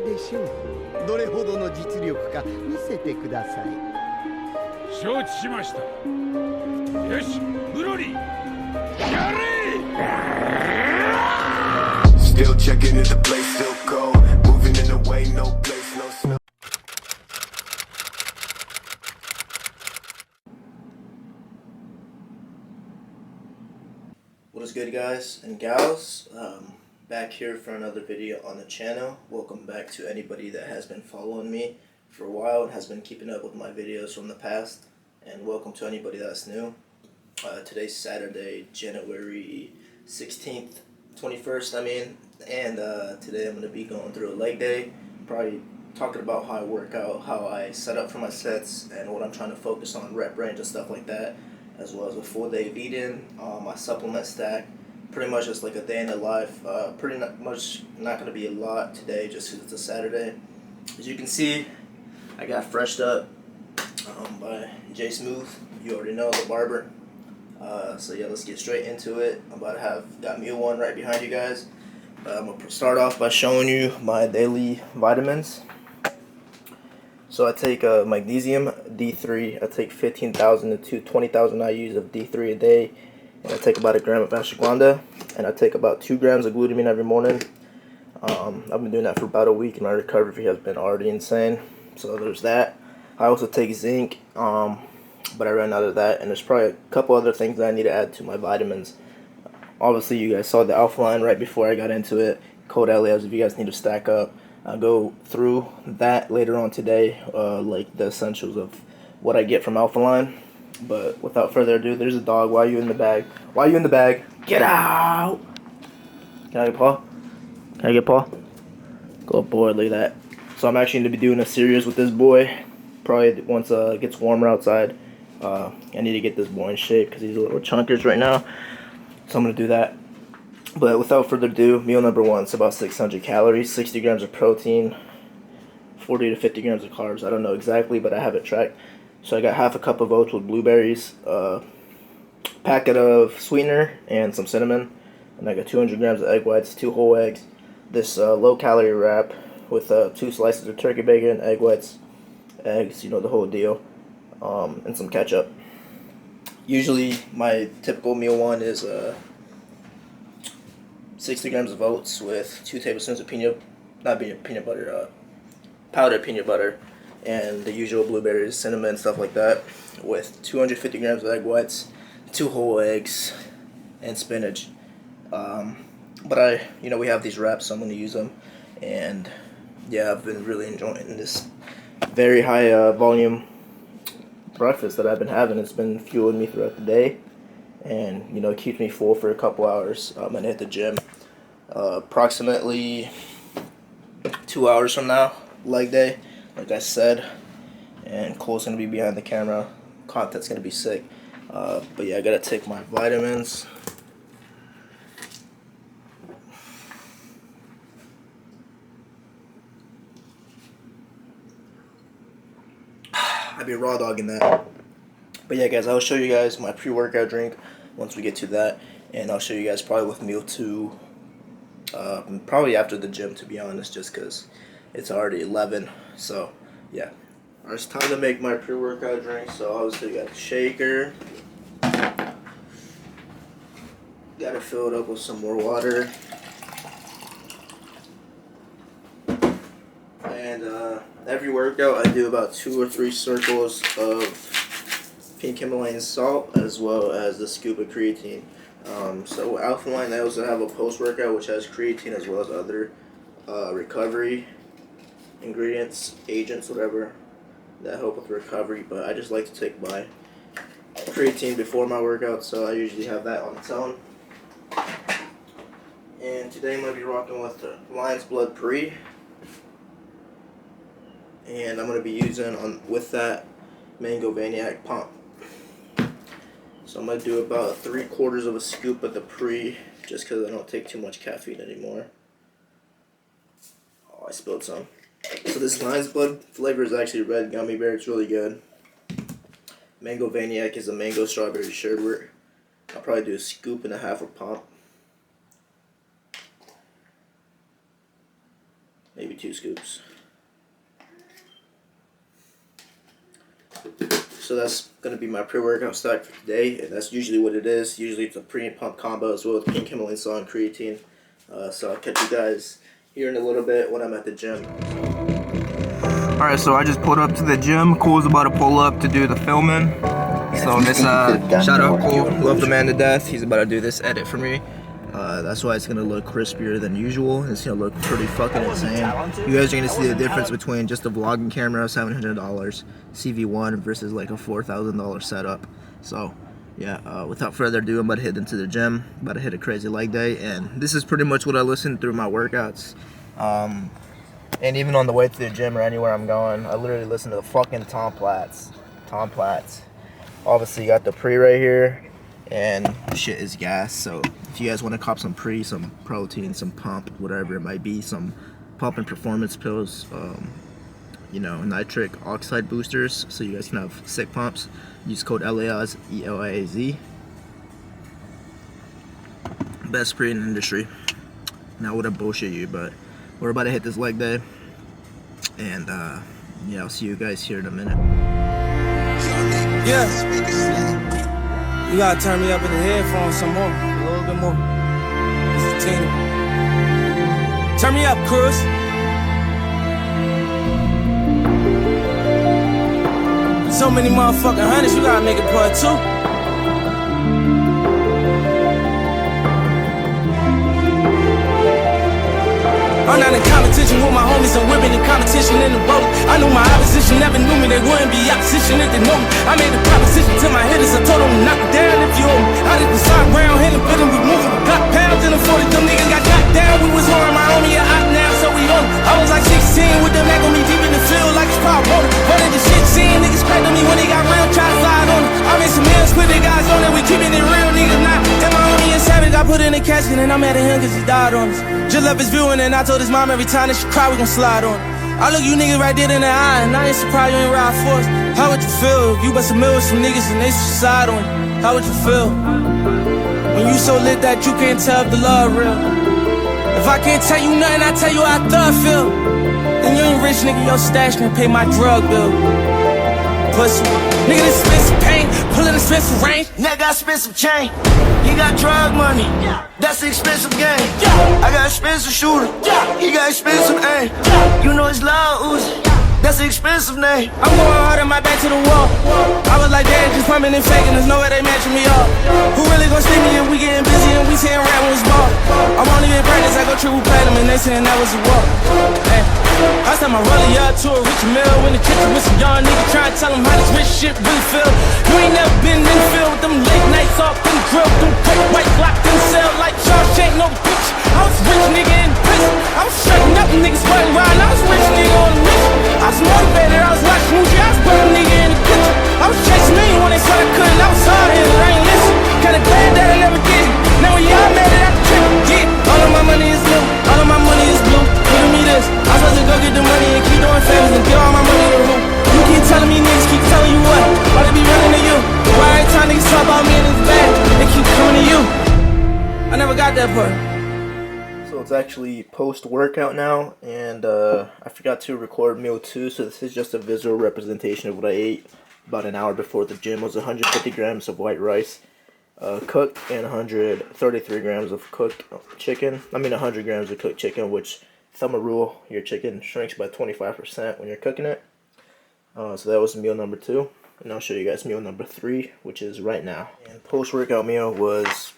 でしょう。どれほどの実力か見せてください。承知しました。よし、ブロリー、やれ！Still checking if the place still cold. Moving in the way, no place, no snow. What is good, guys and gals? Back here for another video on the channel. Welcome back to anybody that has been following me for a while and has been keeping up with my videos from the past, and welcome to anybody that's new. Today's Saturday, January 16th, 21st, and today I'm going to be going through a leg day, probably talking about how I work out, how I set up for my sets, and what I'm trying to focus on, rep range and stuff like that, as well as a full day of eating, my supplement stack, pretty much just like a day in the life. Pretty much not going to be a lot today just because it's a Saturday. As you can see, I got freshed up by J Smooth, you already know, the barber. So yeah, let's get straight into it. I'm about to have got meal one right behind you guys. I'm going to start off by showing you my daily vitamins. So I take magnesium D3. I take 15,000 to 20,000 IUs of D3 a day, and I take about a gram of ashwagandha, and I take about 2 grams of glutamine every morning. I've been doing that for about a week, and my recovery has been already insane. So there's that. I also take zinc, but I ran out of that, and there's probably a couple other things that I need to add to my vitamins. Obviously, you guys saw the Alpha line right before I got into it. Code Eliaz if you guys need to stack up. I'll go through that later on today, like the essentials of what I get from Alpha line. But without further ado, there's a dog. Why are you in the bag? Why are you in the bag? Get out! Can I get Paw? Can I get Paw? Good boy, look at that. So I'm actually going to be doing a series with this boy. Probably once it gets warmer outside. I need to get this boy in shape because he's a little chunkers right now. So I'm going to do that. But without further ado, meal number one, it's about 600 calories, 60 grams of protein, 40 to 50 grams of carbs. I don't know exactly, but I have it tracked. So I got half a cup of oats with blueberries, packet of sweetener, and some cinnamon. And I got 200 grams of egg whites, 2 whole eggs, this low-calorie wrap with 2 slices of turkey bacon, egg whites, eggs, you know, the whole deal, and some ketchup. Usually my typical meal one is 60 grams of oats with 2 tablespoons of powdered peanut butter, and the usual blueberries, cinnamon, stuff like that, with 250 grams of egg whites, 2 whole eggs, and spinach. But we have these wraps, so I'm going to use them, and yeah, I've been really enjoying this very high volume breakfast that I've been having. It's been fueling me throughout the day, and it keeps me full for a couple hours. I'm gonna hit the gym approximately 2 hours from now, leg day, like I said, and Cole's gonna be behind the camera. Content's gonna be sick. But yeah, I gotta take my vitamins. I'd be raw dogging that. But yeah, guys, I'll show you guys my pre-workout drink once we get to that, and I'll show you guys probably with meal 2, probably after the gym, to be honest, just because it's already 11. So yeah, it's time to make my pre-workout drink. So obviously got the shaker, gotta fill it up with some more water, and every workout I do about 2 or 3 circles of pink Himalayan salt, as well as the scoop of creatine. So Alpha Line, I also have a post-workout which has creatine as well as other recovery ingredients, agents, whatever, that help with recovery. But I just like to take my creatine before my workout, so I usually have that on its own. And today I'm going to be rocking with the Lion's Blood Pre, and I'm going to be using with that Mango Vaniac Pump. So I'm going to do about 3/4 of a scoop of the Pre, just because I don't take too much caffeine anymore. Oh, I spilled some. So this Lion's Blood flavor is actually red gummy bear. It's really good. Mango Vaniac is a mango strawberry sherbet. I'll probably do a scoop and a half of pump. maybe 2 scoops. So that's going to be my pre-workout stack for today, and that's usually what it is. Usually it's a pre and pump combo as well with pink Himalayan salt and creatine. So I'll catch you guys here in a little bit when I'm at the gym. Alright, so I just pulled up to the gym. Cole's about to pull up to do the filming. So this, shout out Cole, love the man to death. He's about to do this edit for me. That's why it's gonna look crispier than usual. It's gonna look pretty fucking insane. You guys are gonna see the difference between just a vlogging camera, $700, CV1 versus like a $4,000 setup. So yeah, without further ado, I'm about to head into the gym. About to hit a crazy leg day, and this is pretty much what I listen through my workouts. And even on the way to the gym or anywhere I'm going, I literally listen to the fucking Tom Platz. Obviously, you got the pre right here, and shit is gas. So if you guys want to cop some pre, some protein, some pump, whatever it might be, some pump and performance pills, you know, nitric oxide boosters, so you guys can have sick pumps, use code Eliaz, ELIAZ. Best pre in the industry. Not what I bullshit you, but we're about to hit this leg day, and yeah, I'll see you guys here in a minute. Yeah, you gotta turn me up in the headphones some more, a little bit more. It's the team. Turn me up, Cruz. So many motherfucking hundreds, you gotta make it part 2. I'm not in competition with my homies, I'm women in competition in the boat. I knew my opposition never knew me, they wouldn't be opposition if they know me. I made a proposition to my hitters, I told them to knock it down if you owe me. I did the side round, hitting, bidding, we moving, we got pounds in the 40, them niggas got knocked down. We was holding my homie a hot now, so we on it. I was like 16 with them back on me deep in the field like it's power water. Running the shit scene, niggas cracked on me when they got real, try to slide on it. I made some meals, put the guys on it, we keeping it real, niggas not. And my homie is savage, got put in the casket and I'm mad at him cause he died on us. Just left his viewing and I told his mom every time that she cry, we gon' slide on it. I look you niggas right there in the eye and I ain't surprised you ain't ride for us. How would you feel if you bust a mill with some niggas and they suicide on you? How would you feel? When you so lit that you can't tell if the love real. If I can't tell you nothing, I tell you how I thug feel. Then you ain't rich, nigga, your stash can pay my drug bill. Pussy, nigga, this expensive pain, pulling expensive range. Nigga got expensive chain, he got drug money, that's the expensive game. I got expensive shooter, he got expensive aim. You know it's loud Uzi, that's the expensive name. I'm going hard and my back to the wall. I was like, damn, just pumping and faking, there's no way they matching me up. Who really gon' stick me if we getting busy and we saying rap when it's ball? I won't even practice, I go triple platinum and they saying that was a walk. I sent my rollie up to a rich mill in the kitchen with some young niggas trying to tell them how this rich shit really feel. You ain't never been in the field with them late nights off in the drill, them quick white locked in the cell like Shawshank, no bitch. I was a rich nigga in prison, I was straighten up, niggas wasn't riding, I was a rich nigga on the mission. I was motivated, I was watching movies, I was putting a nigga in the kitchen. I was chasing me when they said I couldn't, I was hard-headed, I ain't listen. Kinda glad that I never did it, now when y'all mad at I can trip. Yeah, all of my money is blue, all of my money is blue. Giving me this, I'm supposed to go get the money and keep doing favors and give all my money to who? You keep telling me niggas, keep telling you what? Why they be running to you? Why every time niggas talk about me and it's bad, they keep coming to you? I never got that part. So it's actually post-workout now, and I forgot to record meal 2, so this is just a visual representation of what I ate about an hour before the gym. It was 150 grams of white rice cooked and 133 grams of cooked chicken. I mean 100 grams of cooked chicken, which, thumb rule, your chicken shrinks by 25% when you're cooking it. So that was meal number 2, and I'll show you guys meal number 3, which is right now. And post-workout meal was,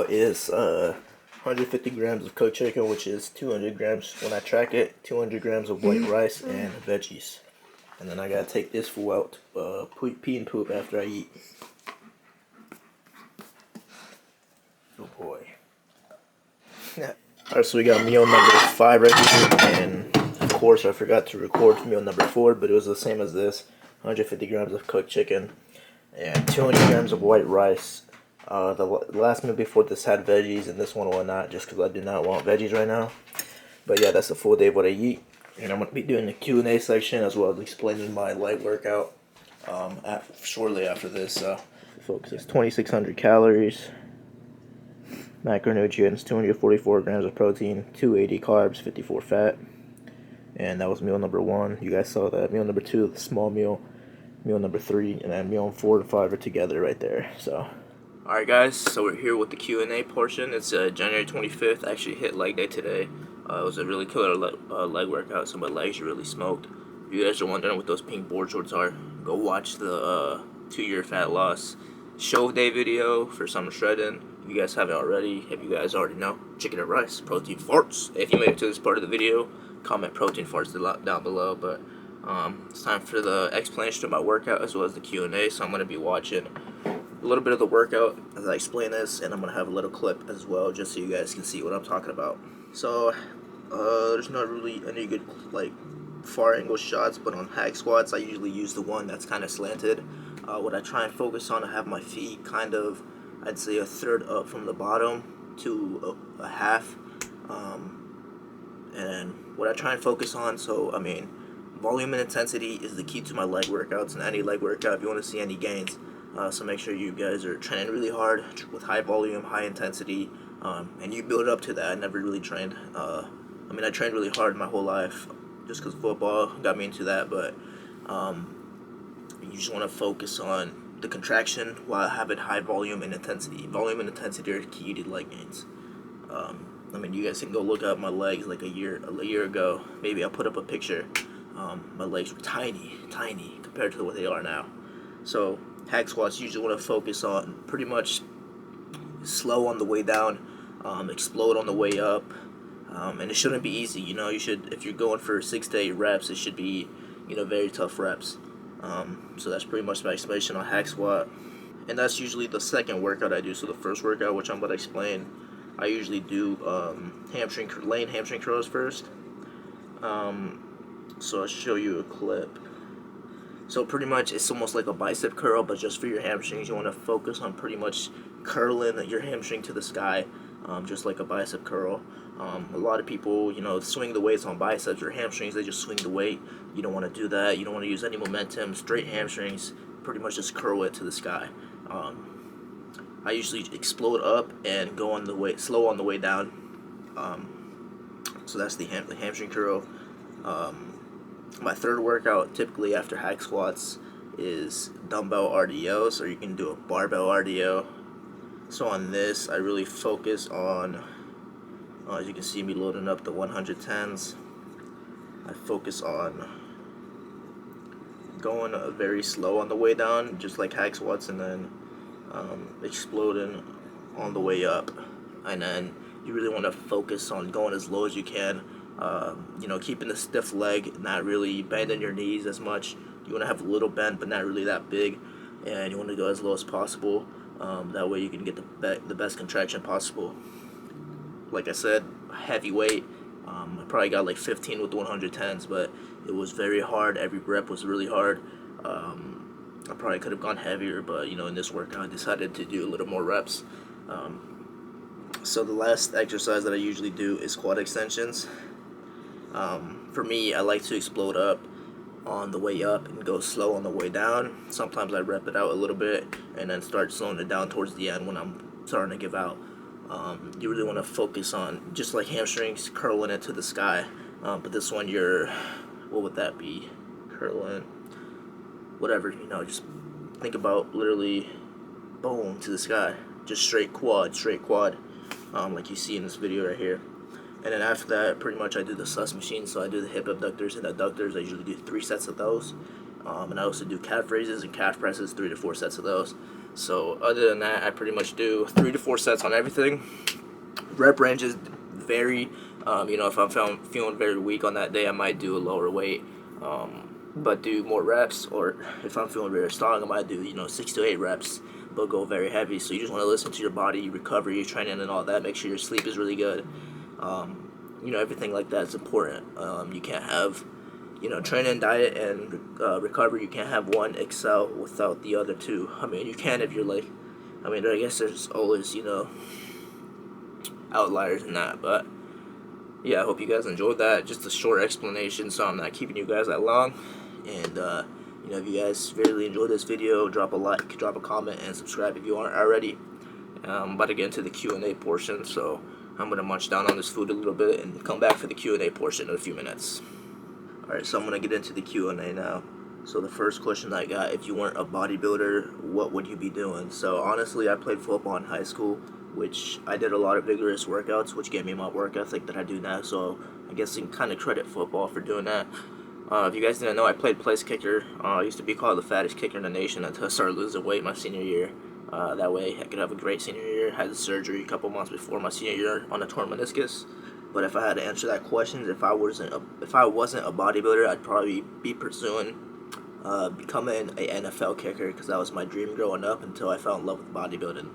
is 150 grams of cooked chicken, which is 200 grams when I track it, 200 grams of white rice and veggies. And then I gotta take this fool out, pee and poop after I eat. Oh boy. Alright, so we got meal number 5 right here, and of course I forgot to record meal number 4, but it was the same as this. 150 grams of cooked chicken and 200 grams of white rice. The last meal before this had veggies, and this one will not, just because I do not want veggies right now. But yeah, that's a full day of what I eat, and I'm going to be doing the Q&A section as well as explaining my light workout shortly after this. So, folks, it's 2,600 calories. Macronutrients, 244 grams of protein, 280 carbs, 54 fat. and that was meal number 1. You guys saw that. Meal number 2, the small meal. Meal number 3, and then meal 4 and 5 are together right there. So, alright guys, so we're here with the Q&A portion. It's January 25th. I actually hit leg day today. It was a really killer leg workout, so my legs are really smoked. If you guys are wondering what those pink board shorts are, go watch the 2-year fat loss show day video for summer shredding. If you guys haven't already, if you guys already know, chicken and rice, protein farts. If you made it to this part of the video, comment protein farts down below. But it's time for the explanation of my workout as well as the Q&A. So I'm going to be watching a little bit of the workout as I explain this, and I'm going to have a little clip as well just so you guys can see what I'm talking about. So there's not really any good like far angle shots, but on hack squats I usually use the one that's kind of slanted. What I try and focus on, I have my feet kind of, I'd say a third up from the bottom to a half, and what I try and focus on, so I mean, volume and intensity is the key to my leg workouts, and any leg workout if you want to see any gains. So make sure you guys are training really hard with high volume, high intensity, and you build up to that. I never really trained, I mean I trained really hard my whole life just because football got me into that, but you just want to focus on the contraction while having high volume and intensity. Volume and intensity are key to leg gains. I mean, you guys can go look up my legs like a year ago. Maybe I'll put up a picture. My legs were tiny compared to what they are now. So hack squats usually want to focus on pretty much slow on the way down, explode on the way up, and it shouldn't be easy. You know, you should, if you're going for 6 to 8 reps, it should be, you know, very tough reps. So that's pretty much my explanation on hack squat, and that's usually the second workout I do. So the first workout, which I'm about to explain, I usually do lane hamstring curls first. So I'll show you a clip. So pretty much it's almost like a bicep curl, but just for your hamstrings. You want to focus on pretty much curling your hamstring to the sky, just like a bicep curl. A lot of people, you know, swing the weights on biceps or hamstrings. They just swing the weight. You don't want to do that. You don't want to use any momentum. Straight hamstrings. Pretty much just curl it to the sky. I usually explode up and go on the way, slow on the way down. So that's the hamstring curl. My third workout, typically after hack squats, is dumbbell RDOs, or you can do a barbell RDO. So on this, I really focus on, as you can see me loading up the 110s, I focus on going very slow on the way down, just like hack squats, and then exploding on the way up. And then you really want to focus on going as low as you can, you know, keeping the stiff leg, not really bending your knees as much. You want to have a little bend, but not really that big, and you want to go as low as possible. That way you can get the best contraction possible. Like I said, heavy weight. I probably got like 15 with the 110s, but it was very hard. Every rep was really hard. I probably could have gone heavier, but you know, in this workout I decided to do a little more reps. So the last exercise that I usually do is quad extensions. For me, I like to explode up on the way up and go slow on the way down. Sometimes I rep it out a little bit and then start slowing it down towards the end when I'm starting to give out. You really want to focus on, just like hamstrings, curling it to the sky. But this one, you're, what would that be? Curling, whatever, you know, just think about literally boom to the sky. Just straight quad, like you see in this video right here. And then after that, pretty much I do the sus machine. So I do the hip abductors and adductors. I usually do 3 sets of those. And I also do calf raises and calf presses, 3 to 4 sets of those. So other than that, I pretty much do 3 to 4 sets on everything. Rep ranges vary. You know, if I'm feeling very weak on that day, I might do a lower weight, but do more reps. Or if I'm feeling very strong, I might do, you know, 6 to 8 reps, but go very heavy. So you just want to listen to your body, your recovery, your training, and all that. Make sure your sleep is really good. You know, everything like that is important. You can't have, you know, training, diet, and recovery. You can't have one excel without the other two. I mean, you can if you're like, I mean, I guess there's always, you know, outliers in that. But yeah, I hope you guys enjoyed that. Just a short explanation, so I'm not keeping you guys that long. And you know, if you guys really enjoyed this video, drop a like, drop a comment, and subscribe if you aren't already. I'm about to get into the Q&A portion, so I'm going to munch down on this food a little bit and come back for the Q&A portion in a few minutes. Alright, so I'm going to get into the Q&A now. So the first question I got, if you weren't a bodybuilder, what would you be doing? So honestly, I played football in high school, which I did a lot of vigorous workouts, which gave me my work ethic that I do now. So I guess you can kind of credit football for doing that. If you guys didn't know, I played place kicker. I used to be called the fattest kicker in the nation until I started losing weight my senior year. That way I could have a great senior year. Had the surgery a couple months before my senior year on a torn meniscus. But if I had to answer that question, if I wasn't a bodybuilder, I'd probably be pursuing becoming a NFL kicker, because that was my dream growing up until I fell in love with bodybuilding.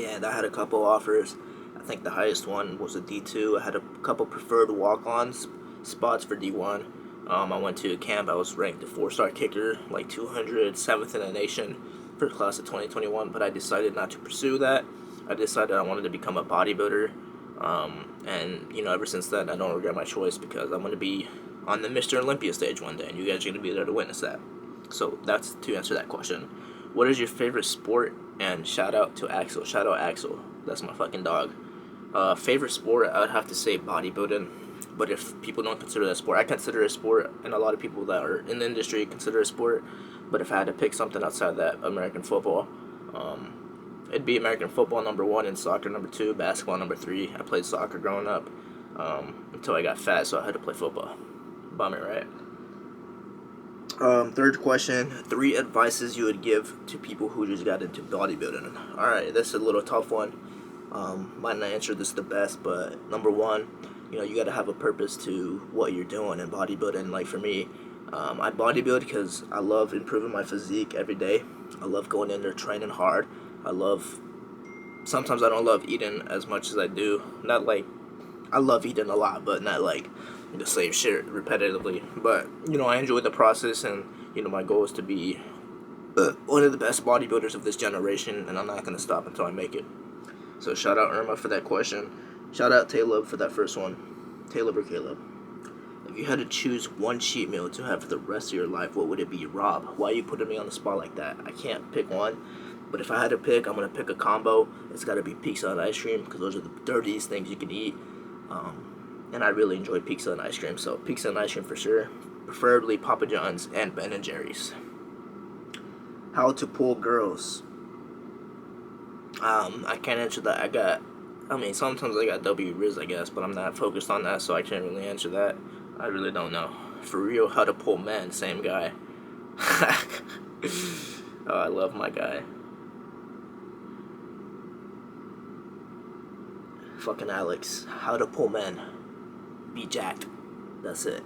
And I had a couple offers. I think the highest one was a D2. I had a couple preferred walk-ons spots for D1. I went to a camp. I was ranked a 4-star kicker, like 207th in the nation for the class of 2021, but I decided not to pursue that. I decided I wanted to become a bodybuilder. And you know, ever since then, I don't regret my choice, because I'm going to be on the Mr. Olympia stage one day, and you guys are going to be there to witness that. So that's to answer that question. What is your favorite sport? And shout out to Axel. Shout out Axel. That's my fucking dog. Favorite sport, I would have to say bodybuilding. But if people don't consider that a sport, I consider it a sport, and a lot of people that are in the industry consider it a sport. But if I had to pick something outside that, American football. It'd be American football number 1 and soccer number 2, basketball number 3. I played soccer growing up until I got fat, so I had to play football. Bummer, right? Third question, 3 advices you would give to people who just got into bodybuilding. Alright, this is a little tough one. Might not answer this the best, but number 1, you know, you gotta have a purpose to what you're doing in bodybuilding. Like for me, I bodybuild because I love improving my physique every day. I love going in there training hard. Sometimes I don't love eating as much as I do. Not like, I love eating a lot, but not like the same shit repetitively. But, you know, I enjoy the process, and, you know, my goal is to be one of the best bodybuilders of this generation, and I'm not going to stop until I make it. So shout out Irma for that question. Shout out Caleb for that first one. Caleb or Caleb? If you had to choose one cheat meal to have for the rest of your life, what would it be? Rob, why are you putting me on the spot like that? I can't pick one. But if I had to pick, I'm going to pick a combo. It's got to be pizza and ice cream, because those are the dirtiest things you can eat. And I really enjoy pizza and ice cream. So pizza and ice cream for sure. Preferably Papa John's and Ben & Jerry's. How to pull girls. I can't answer that. Sometimes I got W Riz, I guess, but I'm not focused on that, so I can't really answer that. I really don't know. For real, how to pull men, same guy. Oh, I love my guy. Fucking Alex. How to pull men. Be jacked. That's it.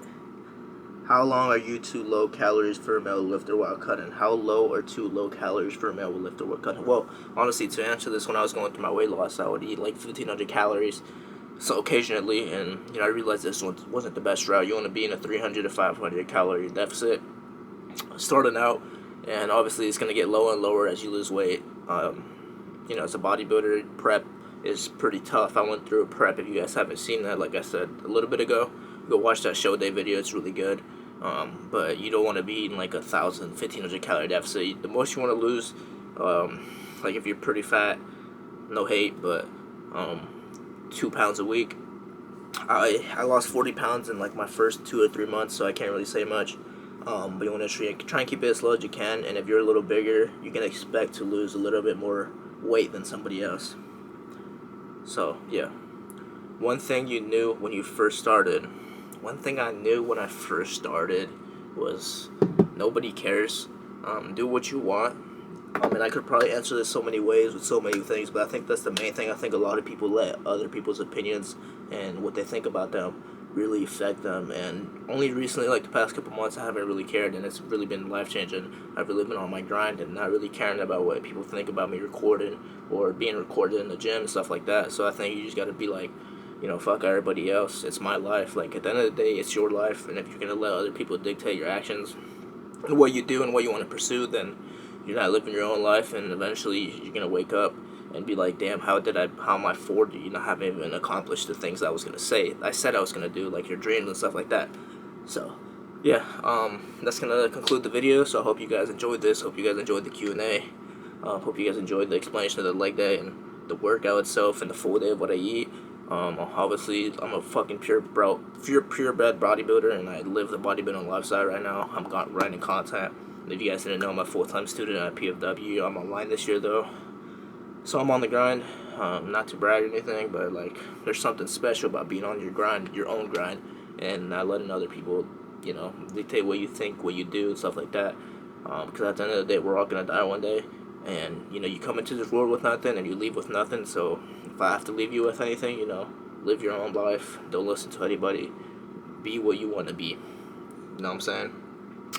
How long are you too low calories for a male lifter while cutting? How low or too low calories for a male lifter while cutting? Well, honestly, to answer this, when I was going through my weight loss, I would eat like 1,500 calories. So occasionally, and you know, I realized this wasn't the best route. You want to be in a 300 to 500 calorie deficit starting out, and obviously it's going to get lower and lower as you lose weight. You know, as a bodybuilder, prep is pretty tough. I went through a prep. If you guys haven't seen that, like I said a little bit ago, go watch that show day video. It's really good. But you don't want to be in like 1,000, 1,500 calorie deficit. The most you want to lose, like if you're pretty fat, no hate, but 2 pounds a week. I lost 40 pounds in like my first 2 or 3 months, so I can't really say much. But you want to try and keep it as low as you can, and if you're a little bigger, you can expect to lose a little bit more weight than somebody else. So, yeah. One thing you knew when you first started. One thing I knew when I first started was nobody cares. Do what you want. And I could probably answer this so many ways with so many things, but I think that's the main thing. I think a lot of people let other people's opinions and what they think about them really affect them, and only recently, like the past couple months, I haven't really cared, and it's really been life-changing. I've really been on my grind and not really caring about what people think about me recording or being recorded in the gym and stuff like that. So I think you just gotta be like, you know, fuck everybody else. It's my life. Like, at the end of the day, it's your life, and if you're gonna let other people dictate your actions and what you do and what you want to pursue, then you're not living your own life, and eventually you're gonna wake up and be like, damn, how am I 40? You know, haven't even accomplished the things I was gonna say. I said I was gonna do, like your dreams and stuff like that. So, yeah, that's gonna conclude the video. So I hope you guys enjoyed this. Hope you guys enjoyed the Q&A. Hope you guys enjoyed the explanation of the leg day and the workout itself and the full day of what I eat. Obviously, I'm a fucking purebred bodybuilder, and I live the bodybuilding lifestyle right now. I'm grinding content. If you guys didn't know, I'm a full-time student at PFW. I'm online this year, though. So I'm on the grind. Not to brag or anything, but, like, there's something special about being on your grind, your own grind, and not letting other people, you know, dictate what you think, what you do, and stuff like that. Because at the end of the day, we're all going to die one day. And, you know, you come into this world with nothing, and you leave with nothing. So if I have to leave you with anything, you know, live your own life. Don't listen to anybody. Be what you want to be. You know what I'm saying?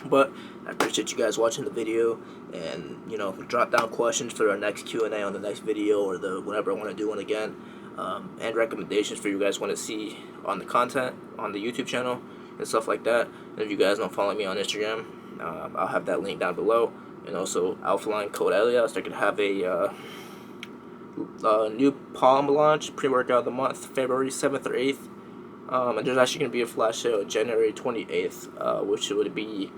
But I appreciate you guys watching the video, and, you know, drop down questions for our next Q&A on the next video, or the whenever I want to do one again, and recommendations for you guys want to see on the content on the YouTube channel and stuff like that. And if you guys don't follow me on Instagram, I'll have that link down below. And also Alphaline code Eliaz. They're gonna have a new Palm launch, pre-workout of the month, February 7th or 8th. And there's actually going to be a flash sale January 28th, which would be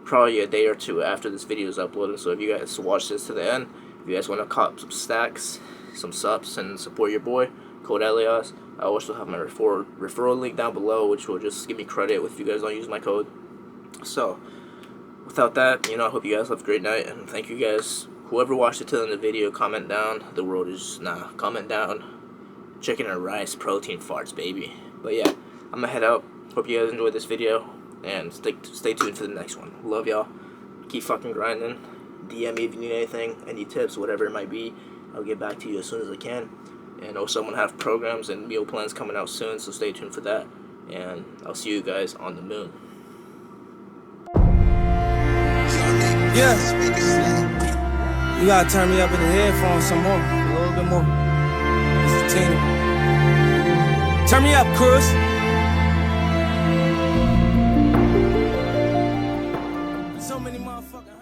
probably a day or two after this video is uploaded. So if you guys watch this to the end, if you guys want to cop some stacks, some subs, and support your boy, code Eliaz. I also have my referral link down below, which will just give me credit if you guys don't use my code. So without that, you know, I hope you guys have a great night, and thank you guys. Whoever watched it to the end of the video, comment down. The world is, comment down. Chicken and rice, protein farts, baby. But yeah, I'm gonna head out. Hope you guys enjoyed this video, and stay tuned for the next one. Love y'all. Keep fucking grinding. DM me if you need anything, any tips, whatever it might be. I'll get back to you as soon as I can. And also, I'm gonna have programs and meal plans coming out soon, so stay tuned for that. And I'll see you guys on the moon. Yeah. You gotta turn me up in the headphones some more, a little bit more. It's the team. Turn me up, Cruz. So many motherfucking